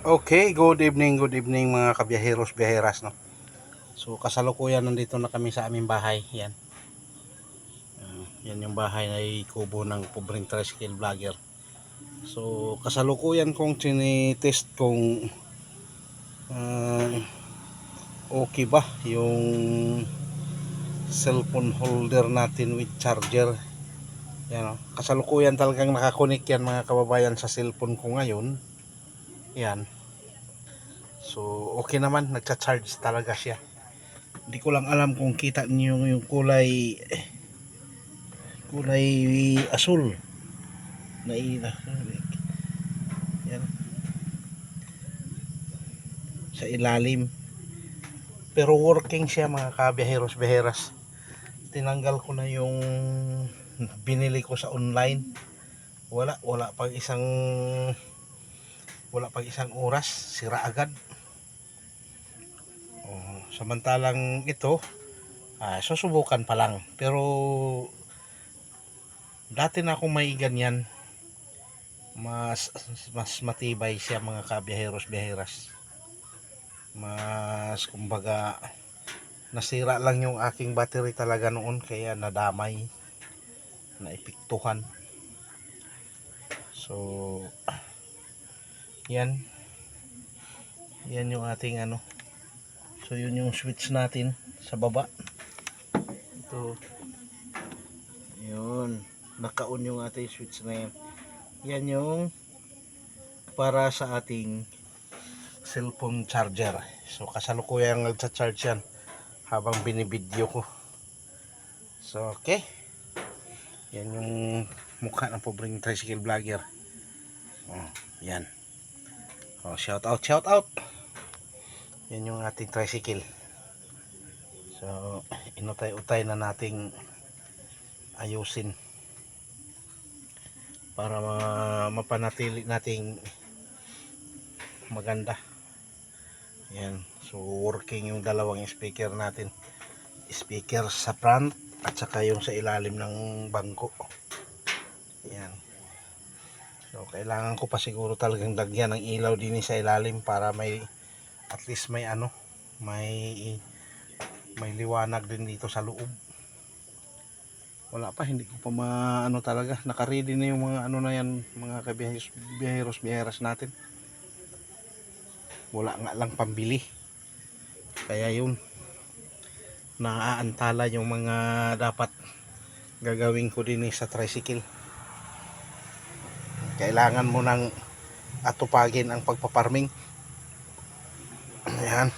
Okay, good evening mga kabiyaheros, biyaheras, no. So kasalukuyan nandito na kami sa aming bahay. Yan. Yan yung bahay na kubo ng pobreng tricycle vlogger. So kasalukuyan kong tinitest kung ah, okay ba yung cellphone holder natin with charger. Yan, no. Kasalukuyan talagang nakakonek yan mga kababayan sa cellphone ko ngayon. Yan. So okay naman, nagcha-charge talaga siya. Hindi ko lang alam kung kita niyo yung kulay asul na ila. Yan, sa ilalim. Pero working siya mga kabiyaheros biyaheras. Tinanggal ko na yung binili ko sa online. Wala pang isang oras, sira agad. Samantalang ito, susubukan pa lang. Pero dati na akong may ganyan. Mas matibay siya mga kabiyaheros biyaheras. Mas kumbaga nasira lang yung aking battery talaga noon, kaya nadamay, naepektuhan. So yan yung ating so yun yung switch natin sa baba. Ito, yun, naka-on yung ating switch na yan. Yan yung para sa ating cellphone charger. So kasalukuyang nagcha-charge yan habang binibideo ko. So okay, yan yung mukha ng pobreng tricycle vlogger. Yan. Shout out. Yan yung ating tricycle. So inutay-utay na nating ayusin para mapanatili nating maganda. Yan. So working yung dalawang speaker natin. Speaker sa front at saka yung sa ilalim ng bangko. Yan. So kailangan ko pa siguro talagang lagyan ng ilaw din sa ilalim para may at least may may liwanag din dito sa loob. Wala pa, hindi ko pa talaga. Naka-ready na yung mga na yan, mga biyaheros natin. Wala nga lang pambili. Kaya yun, naaantala yung mga dapat gagawin ko din sa tricycle. Kailangan mo nang atupagin ang pagpaparming. Ayan.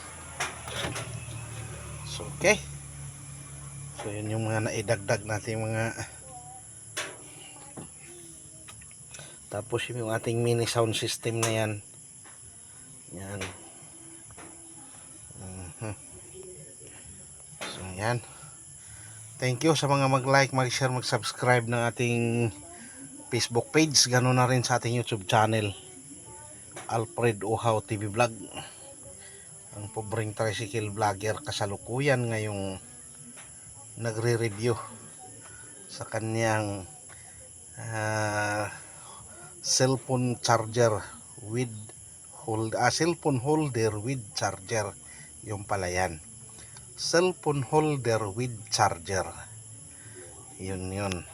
So okay. So yun yung mga naidagdag natin mga. Tapos yung ating mini sound system na yan. Yan. So yan. Thank you sa mga mag-like, mag-share, mag-subscribe ng ating Facebook page. Ganoon na rin sa ating YouTube channel, Alfred Uhaw TV Vlog. Ang pobreng tricycle vlogger kasalukuyan ngayong nagre-review sa kanyang cellphone charger with cellphone holder with charger. Yung pala yan, cellphone holder with charger. Yun.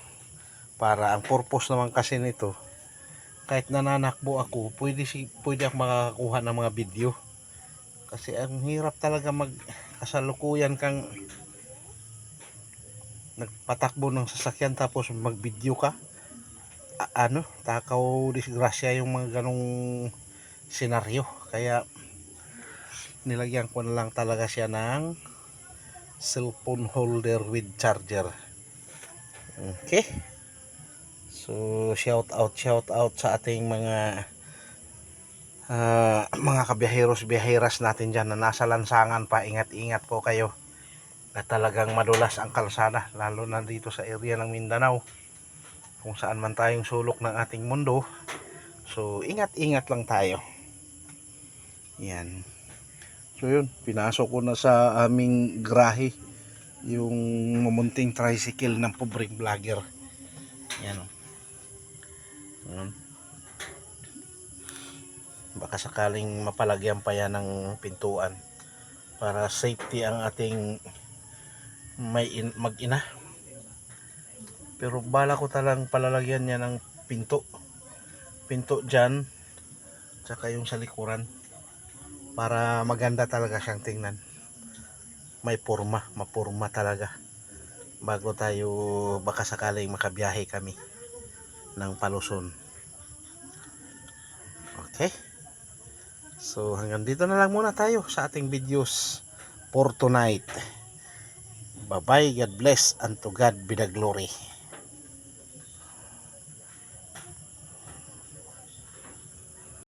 Para ang purpose naman kasi nito, kahit nananakbo ako, pwede ako makakakuha ng mga video. Kasi ang hirap talaga kasalukuyan kang nagpatakbo ng sasakyan tapos mag-video ka. Takaw disgrasya yung mga ganong senaryo. Kaya nilagyan ko na lang talaga siya ng cellphone holder with charger. Okay. So shout out sa ating mga kabiyaheros-biyaheras natin dyan na nasa lansangan pa. Ingat po kayo na talagang madulas ang kalsada, lalo na dito sa area ng Mindanao, kung saan man tayong sulok ng ating mundo. So ingat lang tayo. Yan. So yun, pinasok ko na sa aming grahe yung mamunting tricycle ng pobreng vlogger. Yan. baka sakaling mapalagyan pa yan ng pintuan para safety ang ating mag-ina. Pero bala ko talang palalagyan niya ng pinto dyan, tsaka yung sa likuran, para maganda talaga siyang tingnan, may mapurma talaga, bago tayo baka sakaling makabiyahe kami ng paluson. Okay, so hanggang dito na lang muna tayo sa ating videos for tonight. Bye bye, God bless, and to God be the glory.